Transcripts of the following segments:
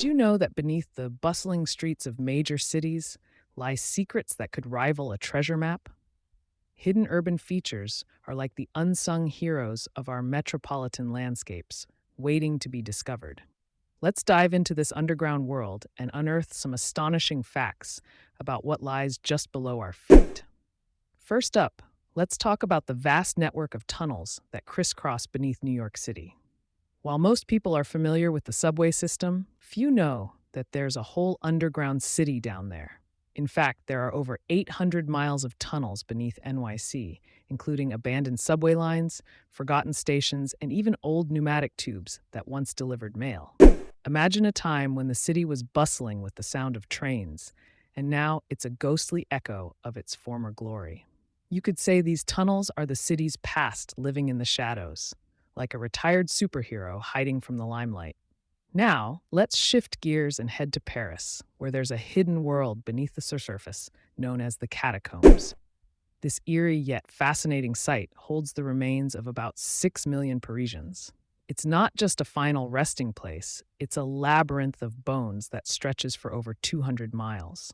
Did you know that beneath the bustling streets of major cities lie secrets that could rival a treasure map? Hidden urban features are like the unsung heroes of our metropolitan landscapes, waiting to be discovered. Let's dive into this underground world and unearth some astonishing facts about what lies just below our feet. First up, let's talk about the vast network of tunnels that crisscross beneath New York City. While most people are familiar with the subway system, few know that there's a whole underground city down there. In fact, there are over 800 miles of tunnels beneath NYC, including abandoned subway lines, forgotten stations, and even old pneumatic tubes that once delivered mail. Imagine a time when the city was bustling with the sound of trains, and now it's a ghostly echo of its former glory. You could say these tunnels are the city's past living in the shadows, like a retired superhero hiding from the limelight. Now, let's shift gears and head to Paris, where there's a hidden world beneath the surface known as the Catacombs. This eerie yet fascinating site holds the remains of about 6 million Parisians. It's not just a final resting place, it's a labyrinth of bones that stretches for over 200 miles.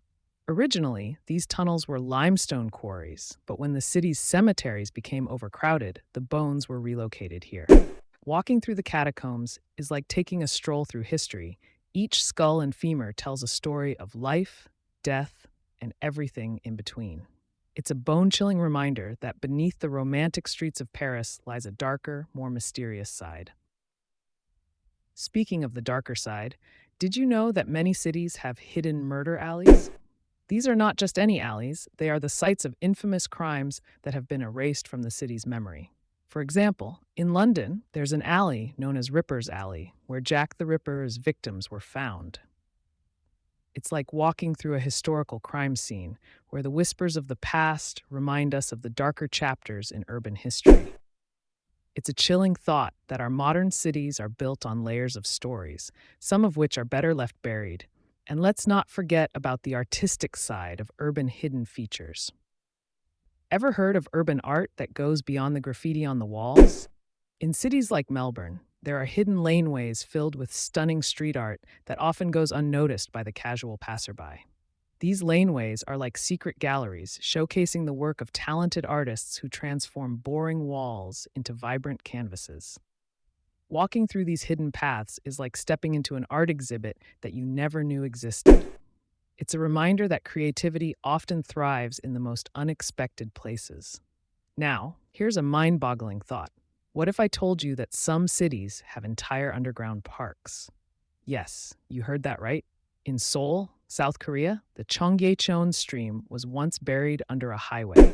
Originally, these tunnels were limestone quarries, but when the city's cemeteries became overcrowded, the bones were relocated here. Walking through the catacombs is like taking a stroll through history. Each skull and femur tells a story of life, death, and everything in between. It's a bone-chilling reminder that beneath the romantic streets of Paris lies a darker, more mysterious side. Speaking of the darker side, did you know that many cities have hidden murder alleys? These are not just any alleys, they are the sites of infamous crimes that have been erased from the city's memory. For example, in London, there's an alley known as Ripper's Alley, where Jack the Ripper's victims were found. It's like walking through a historical crime scene, where the whispers of the past remind us of the darker chapters in urban history. It's a chilling thought that our modern cities are built on layers of stories, some of which are better left buried. And let's not forget about the artistic side of urban hidden features. Ever heard of urban art that goes beyond the graffiti on the walls? In cities like Melbourne, there are hidden laneways filled with stunning street art that often goes unnoticed by the casual passerby. These laneways are like secret galleries, showcasing the work of talented artists who transform boring walls into vibrant canvases. Walking through these hidden paths is like stepping into an art exhibit that you never knew existed. It's a reminder that creativity often thrives in the most unexpected places. Now, here's a mind-boggling thought. What if I told you that some cities have entire underground parks? Yes, you heard that right. In Seoul, South Korea, the Cheonggyecheon stream was once buried under a highway.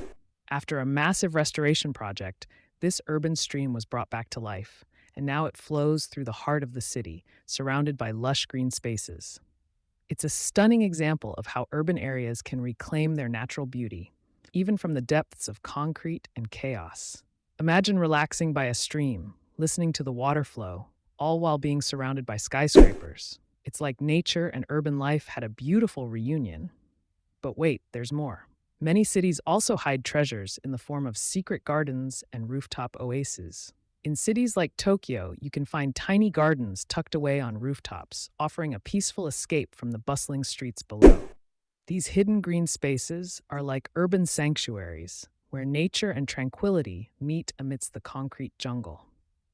After a massive restoration project, this urban stream was brought back to life, and now it flows through the heart of the city, surrounded by lush green spaces. It's a stunning example of how urban areas can reclaim their natural beauty, even from the depths of concrete and chaos. Imagine relaxing by a stream, listening to the water flow, all while being surrounded by skyscrapers. It's like nature and urban life had a beautiful reunion. But wait, there's more. Many cities also hide treasures in the form of secret gardens and rooftop oases. In cities like Tokyo, you can find tiny gardens tucked away on rooftops, offering a peaceful escape from the bustling streets below. These hidden green spaces are like urban sanctuaries, where nature and tranquility meet amidst the concrete jungle.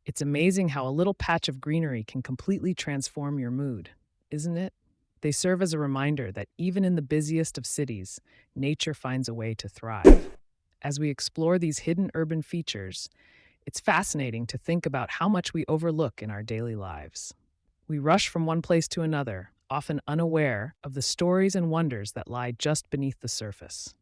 It's amazing how a little patch of greenery can completely transform your mood, isn't it? They serve as a reminder that even in the busiest of cities, nature finds a way to thrive. As we explore these hidden urban features, it's fascinating to think about how much we overlook in our daily lives. We rush from one place to another, often unaware of the stories and wonders that lie just beneath the surface.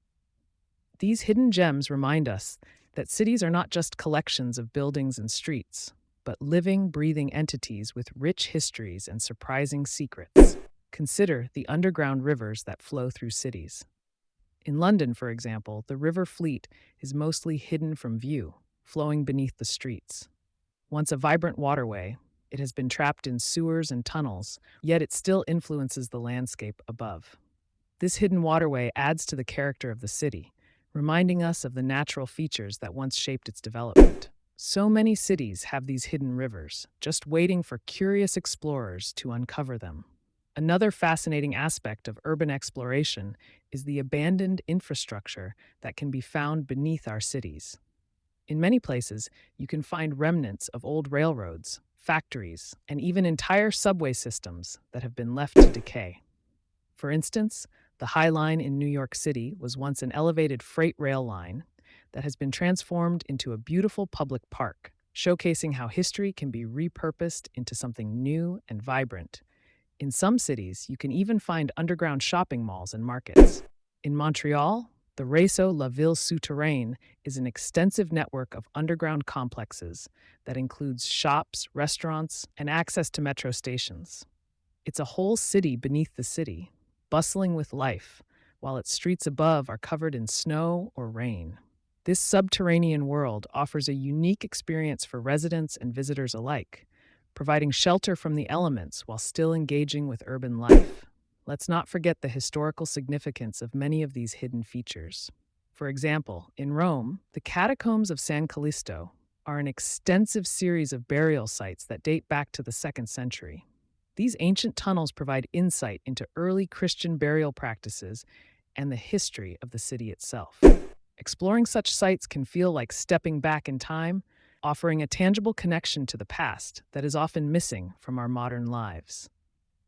These hidden gems remind us that cities are not just collections of buildings and streets, but living, breathing entities with rich histories and surprising secrets. Consider the underground rivers that flow through cities. In London, for example, the River Fleet is mostly hidden from view, flowing beneath the streets. Once a vibrant waterway, it has been trapped in sewers and tunnels, yet it still influences the landscape above. This hidden waterway adds to the character of the city, reminding us of the natural features that once shaped its development. So many cities have these hidden rivers, just waiting for curious explorers to uncover them. Another fascinating aspect of urban exploration is the abandoned infrastructure that can be found beneath our cities. In many places, you can find remnants of old railroads, factories, and even entire subway systems that have been left to decay. For instance, the High Line in New York City was once an elevated freight rail line that has been transformed into a beautiful public park, showcasing how history can be repurposed into something new and vibrant. In some cities, you can even find underground shopping malls and markets. In Montreal, the Réseau La Ville Souterraine is an extensive network of underground complexes that includes shops, restaurants, and access to metro stations. It's a whole city beneath the city, bustling with life, while its streets above are covered in snow or rain. This subterranean world offers a unique experience for residents and visitors alike, providing shelter from the elements while still engaging with urban life. Let's not forget the historical significance of many of these hidden features. For example, in Rome, the Catacombs of San Callisto are an extensive series of burial sites that date back to the 2nd century. These ancient tunnels provide insight into early Christian burial practices and the history of the city itself. Exploring such sites can feel like stepping back in time, offering a tangible connection to the past that is often missing from our modern lives.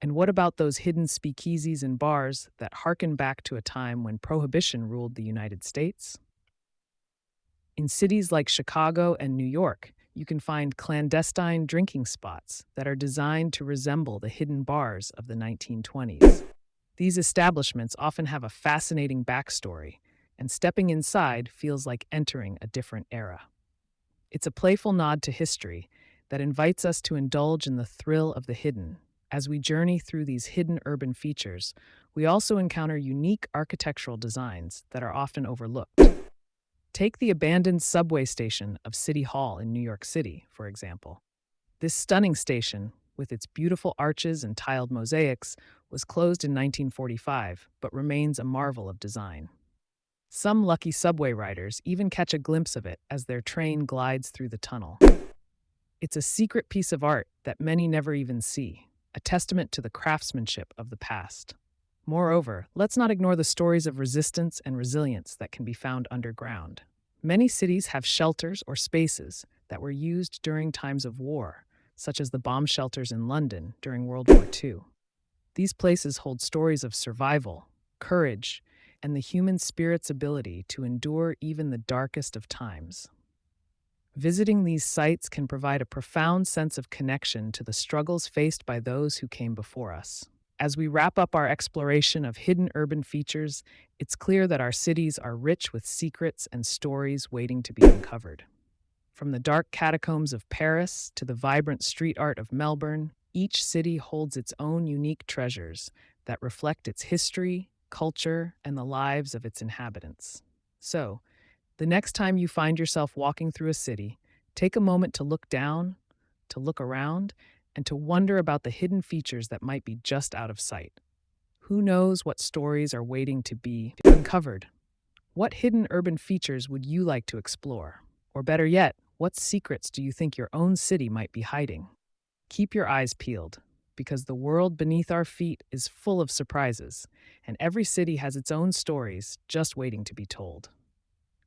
And what about those hidden speakeasies and bars that harken back to a time when prohibition ruled the United States? In cities like Chicago and New York, you can find clandestine drinking spots that are designed to resemble the hidden bars of the 1920s. These establishments often have a fascinating backstory, and stepping inside feels like entering a different era. It's a playful nod to history that invites us to indulge in the thrill of the hidden. As we journey through these hidden urban features, we also encounter unique architectural designs that are often overlooked. Take the abandoned subway station of City Hall in New York City, for example. This stunning station, with its beautiful arches and tiled mosaics, was closed in 1945, but remains a marvel of design. Some lucky subway riders even catch a glimpse of it as their train glides through the tunnel. It's a secret piece of art that many never even see, a testament to the craftsmanship of the past. Moreover, let's not ignore the stories of resistance and resilience that can be found underground. Many cities have shelters or spaces that were used during times of war, such as the bomb shelters in London during World War II. These places hold stories of survival, courage, and the human spirit's ability to endure even the darkest of times. Visiting these sites can provide a profound sense of connection to the struggles faced by those who came before us. As we wrap up our exploration of hidden urban features, it's clear that our cities are rich with secrets and stories waiting to be uncovered. From the dark catacombs of Paris to the vibrant street art of Melbourne, each city holds its own unique treasures that reflect its history, culture, and the lives of its inhabitants. So, the next time you find yourself walking through a city, take a moment to look down, to look around, and to wonder about the hidden features that might be just out of sight. Who knows what stories are waiting to be uncovered? What hidden urban features would you like to explore? Or better yet, what secrets do you think your own city might be hiding? Keep your eyes peeled, because the world beneath our feet is full of surprises, and every city has its own stories just waiting to be told.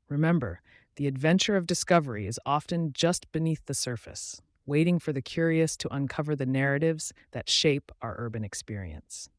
Remember, the adventure of discovery is often just beneath the surface, waiting for the curious to uncover the narratives that shape our urban experience.